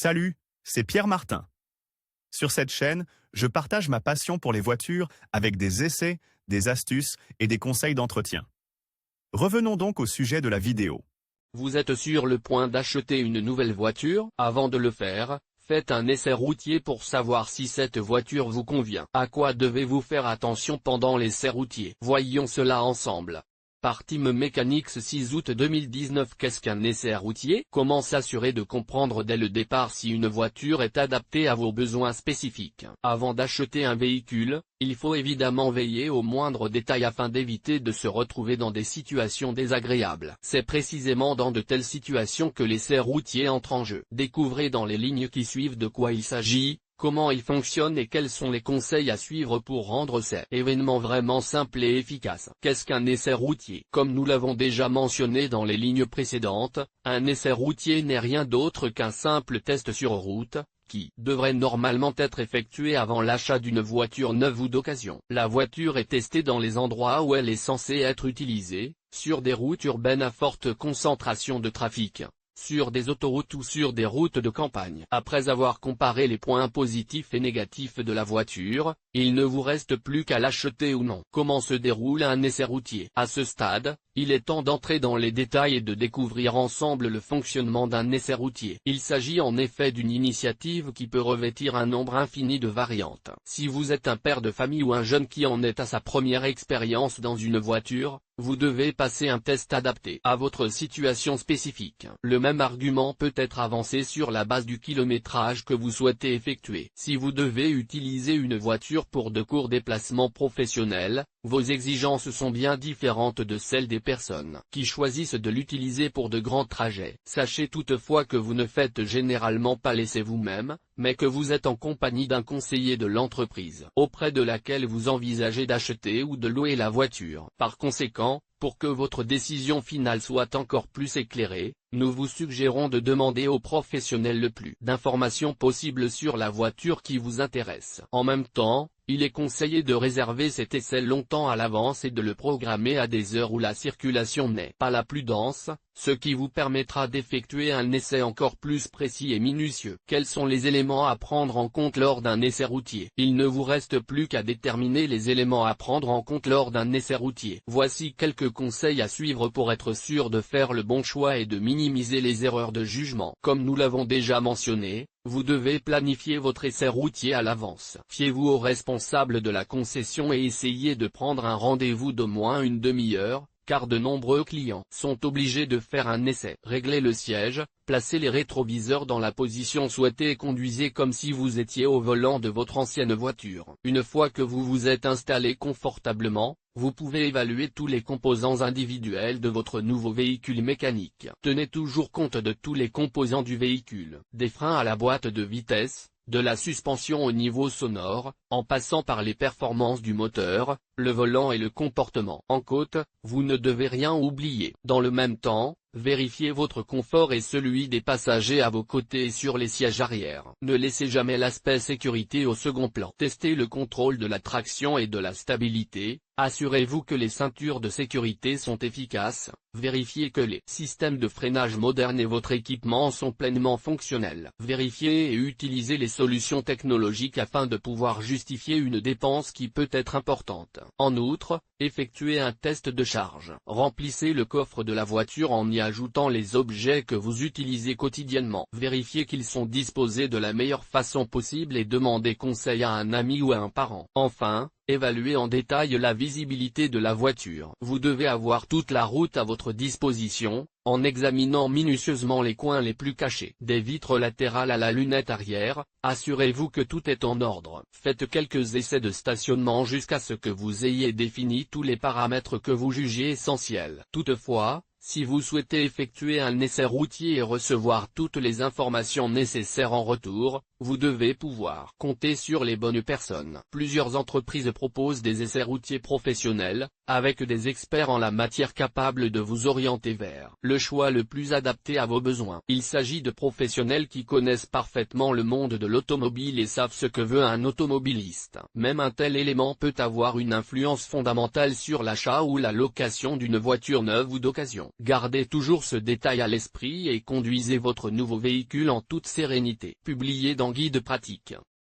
Salut, c'est Pierre Martin. Sur cette chaîne, je partage ma passion pour les voitures avec des essais, des astuces et des conseils d'entretien. Revenons donc au sujet de la vidéo. Vous êtes sur le point d'acheter une nouvelle voiture? Avant de le faire, faites un essai routier pour savoir si cette voiture vous convient. À quoi devez-vous faire attention pendant l'essai routier? Voyons cela ensemble. Partie Mécanique 6 août 2019. Qu'est-ce qu'un essai routier? Comment s'assurer de comprendre dès le départ si une voiture est adaptée à vos besoins spécifiques? Avant d'acheter un véhicule, il faut évidemment veiller aux moindres détails afin d'éviter de se retrouver dans des situations désagréables. C'est précisément dans de telles situations que l'essai routier entre en jeu. Découvrez dans les lignes qui suivent de quoi il s'agit, comment il fonctionne et quels sont les conseils à suivre pour rendre ces événements vraiment simples et efficaces. Qu'est-ce qu'un essai routier? Comme nous l'avons déjà mentionné dans les lignes précédentes, un essai routier n'est rien d'autre qu'un simple test sur route, qui devrait normalement être effectué avant l'achat d'une voiture neuve ou d'occasion. La voiture est testée dans les endroits où elle est censée être utilisée, sur des routes urbaines à forte concentration de trafic, sur des autoroutes ou sur des routes de campagne. Après avoir comparé les points positifs et négatifs de la voiture, il ne vous reste plus qu'à l'acheter ou non. Comment se déroule un essai routier? À ce stade, il est temps d'entrer dans les détails et de découvrir ensemble le fonctionnement d'un essai routier. Il s'agit en effet d'une initiative qui peut revêtir un nombre infini de variantes. Si vous êtes un père de famille ou un jeune qui en est à sa première expérience dans une voiture, vous devez passer un test adapté à votre situation spécifique. Le même argument peut être avancé sur la base du kilométrage que vous souhaitez effectuer. Si vous devez utiliser une voiture pour de courts déplacements professionnels, vos exigences sont bien différentes de celles des personnes qui choisissent de l'utiliser pour de grands trajets. Sachez toutefois que vous ne faites généralement pas l'essai vous-même, mais que vous êtes en compagnie d'un conseiller de l'entreprise auprès de laquelle vous envisagez d'acheter ou de louer la voiture. Par conséquent, pour que votre décision finale soit encore plus éclairée, nous vous suggérons de demander aux professionnels le plus d'informations possible sur la voiture qui vous intéresse. En même temps, il est conseillé de réserver cet essai longtemps à l'avance et de le programmer à des heures où la circulation n'est pas la plus dense, ce qui vous permettra d'effectuer un essai encore plus précis et minutieux. Quels sont les éléments à prendre en compte lors d'un essai routier? Il ne vous reste plus qu'à déterminer les éléments à prendre en compte lors d'un essai routier. Voici quelques conseils à suivre pour être sûr de faire le bon choix et de minimiser les erreurs de jugement. Comme nous l'avons déjà mentionné, vous devez planifier votre essai routier à l'avance. Fiez-vous aux responsables de la concession et essayez de prendre un rendez-vous d'au moins une demi-heure, car de nombreux clients sont obligés de faire un essai. Réglez le siège, placez les rétroviseurs dans la position souhaitée et conduisez comme si vous étiez au volant de votre ancienne voiture. Une fois que vous vous êtes installé confortablement, vous pouvez évaluer tous les composants individuels de votre nouveau véhicule mécanique. Tenez toujours compte de tous les composants du véhicule, des freins à la boîte de vitesse, de la suspension au niveau sonore, en passant par les performances du moteur, le volant et le comportement. En côte, vous ne devez rien oublier. Dans le même temps, vérifiez votre confort et celui des passagers à vos côtés et sur les sièges arrière. Ne laissez jamais l'aspect sécurité au second plan. Testez le contrôle de la traction et de la stabilité. Assurez-vous que les ceintures de sécurité sont efficaces, vérifiez que les systèmes de freinage modernes et votre équipement sont pleinement fonctionnels. Vérifiez et utilisez les solutions technologiques afin de pouvoir justifier une dépense qui peut être importante. En outre, effectuez un test de charge. Remplissez le coffre de la voiture en y ajoutant les objets que vous utilisez quotidiennement. Vérifiez qu'ils sont disposés de la meilleure façon possible et demandez conseil à un ami ou à un parent. Enfin, évaluez en détail la visibilité de la voiture. Vous devez avoir toute la route à votre disposition, en examinant minutieusement les coins les plus cachés. Des vitres latérales à la lunette arrière, assurez-vous que tout est en ordre. Faites quelques essais de stationnement jusqu'à ce que vous ayez défini tous les paramètres que vous jugez essentiels. Toutefois, si vous souhaitez effectuer un essai routier et recevoir toutes les informations nécessaires en retour, vous devez pouvoir compter sur les bonnes personnes. Plusieurs entreprises proposent des essais routiers professionnels, avec des experts en la matière capables de vous orienter vers le choix le plus adapté à vos besoins. Il s'agit de professionnels qui connaissent parfaitement le monde de l'automobile et savent ce que veut un automobiliste. Même un tel élément peut avoir une influence fondamentale sur l'achat ou la location d'une voiture neuve ou d'occasion. Gardez toujours ce détail à l'esprit et conduisez votre nouveau véhicule en toute sérénité. Publié dans Guide pratique.